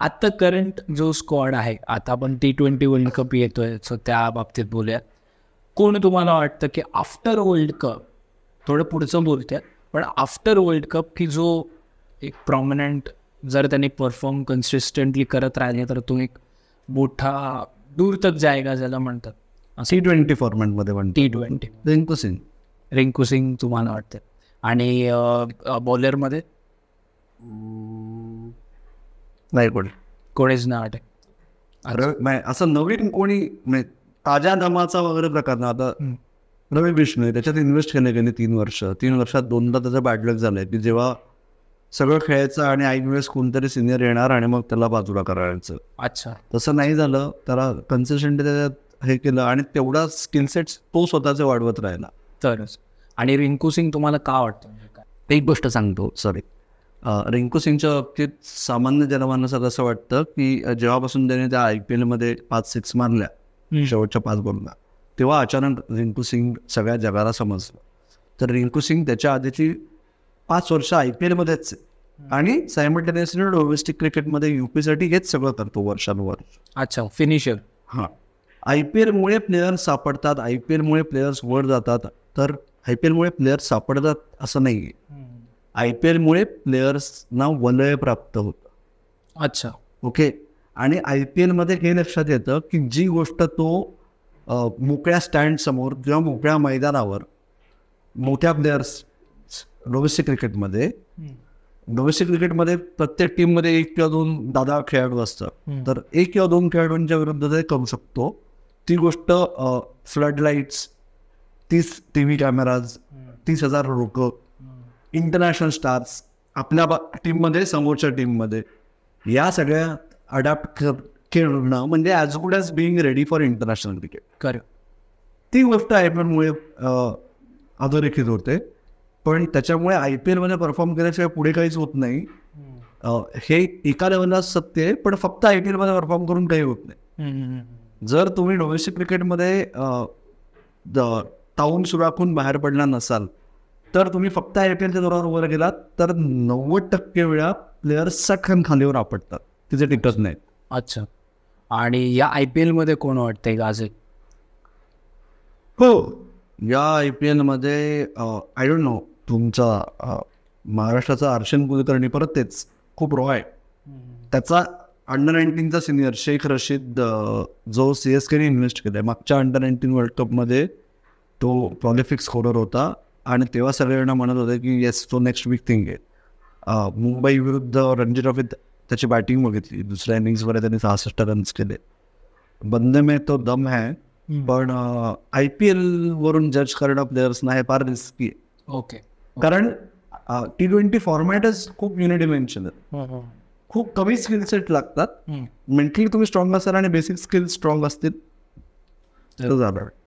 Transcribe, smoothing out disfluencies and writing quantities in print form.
आता करंट जो स्क्वॉड आहे, आता आपण T20 वर्ल्ड कप येतोय, सो त्या बाबतीत बोलूया. कोण तुम्हाला वाटतं की आफ्टर वर्ल्ड कप, थोडं पुढचं बोलतोय, पण आफ्टर वर्ल्ड कप की जो एक प्रॉमिनंट, जर त्यांनी परफॉर्म कन्सिस्टंटली करत राहिले तर तो एक मोठा दूर तक जाएगा ज्याला म्हणतात. T20 फॉर्मॅटमध्ये म्हणतो T20 रिंकू सिंग. रिंकू सिंग तुम्हाला वाटतं. आणि बॉलरमध्ये नाही कोणी कोणीच नाही वाटत. असं नवीन कोणी ताज्या दमाचा वगैरे प्रकार ना. आता रवी बिष्णोई त्याच्यात इन्व्हेस्ट केले गेले 3 वर्षात 2दा त्याचं बॅडलक झालंय की जेव्हा सगळं खेळायचं आणि ऐनवेळेस कोणतरी सिनियर येणार आणि मग त्याला बाजूला करायचं. अच्छा, तसं नाही झालं. त्याला कन्सिस्टंटली त्याच्यात हे केलं आणि तेवढा स्किल सेट तो स्वतःचे वाढवत राहिला तरच. आणि रिंकू सिंग तुम्हाला का वाटतं? एक गोष्ट सांगतो, सॉरी, रिंकू सिंगच्या बाबतीत सामान्य जनमानसाला असं वाटतं की जेव्हापासून त्याने त्या IPL मध्ये 5 6 मारल्या शेवटच्या 5 बॉलला, तेव्हा अचानक रिंकू सिंग सगळ्या जगाला समजलं. तर रिंकू सिंग त्याच्या आधीची 5 वर्ष IPL मध्येच आणि सायमल्टेनियसली डोमेस्टिक क्रिकेटमध्ये UP साठी हेच सगळं करतो वर्षानुवर्ष. अच्छा, फिनिशर. हां, IPL मुळे प्लेयर्स सापडतात, IPL मुळे प्लेयर्स वर जातात. तर IPL मुळे प्लेयर्स सापडतात असं नाही आहे. IPL मुळे प्लेयर्सना वलय प्राप्त होतं. अच्छा, ओके. आणि IPL मध्ये हे लक्षात येतं की जी गोष्ट तो मोकळ्या स्टँड समोर किंवा मोकळ्या मैदानावर मोठ्या प्लेयर्स डोमेस्टिक क्रिकेटमध्ये प्रत्येक टीममध्ये 1 किंवा 2 दादा खेळाडू असतात. तर 1 किंवा 2 खेळाडूंच्या विरुद्ध ते करू शकतो. ती गोष्ट फ्लड लाईट्स, 30 TV कॅमेराज, 30,000 लोक, इंटरनॅशनल स्टार्स आपल्या टीममध्ये, समोरच्या टीममध्ये, या सगळ्या अडॅप्ट खेळणं म्हणजे as good as being ready for international cricket. खरं. ती गोष्ट IPL मुळे अधोरेखित होते. पण त्याच्यामुळे IPL मध्ये परफॉर्म केल्याशिवाय पुढे काहीच होत नाही. हे एका लेवलला सत्य आहे, पण फक्त IPL मध्ये परफॉर्म करून काही होत नाही. जर तुम्ही डोमेस्टिक क्रिकेटमध्ये ताऊन सुराखून बाहेर पडला नसाल तर तुम्ही फक्त IPLच्या जोरावर वर गेलात तर 90% वेळा प्लेयर्स सटकन खालीवर आपटतात, तिचे टिकत नाहीत. अच्छा. आणि या IPL मध्ये कोण वाटतंय गाजे? हो, या IPL मध्ये आय डोंट नो, तुमचा महाराष्ट्राचा अर्शन कुलकर्णी, परत तेच खूप रॉ आहे. त्याचा अंडर-19चा सिनियर शेख रशीद, जो CSKने इन्व्हेस्ट केलाय मागच्या अंडर-19 वर्ल्ड कपमध्ये, तो प्रॉलिफिक स्कोरर होता आणि तेव्हा सगळ्यांना म्हणत होते की येस, तो नेक्स्ट बिग थिंग आहे. मुंबई विरुद्ध रणजी ट्रॉफीत त्याची बॅटिंग बघितली, दुसऱ्या इनिंग्समध्ये त्यांनी 66 रन्स केले. बंदे में तो दम है. पण IPL वरून जज करणं प्लेयर्सना हे फार रिस्की आहे. ओके. कारण T20 फॉर्मॅटच खूप युनिडिमेन्शनल, खूप कमी स्किल सेट लागतात. मेंटली तुम्ही स्ट्रॉंग असाल आणि बेसिक स्किल स्ट्रॉंग असतील तर झालं.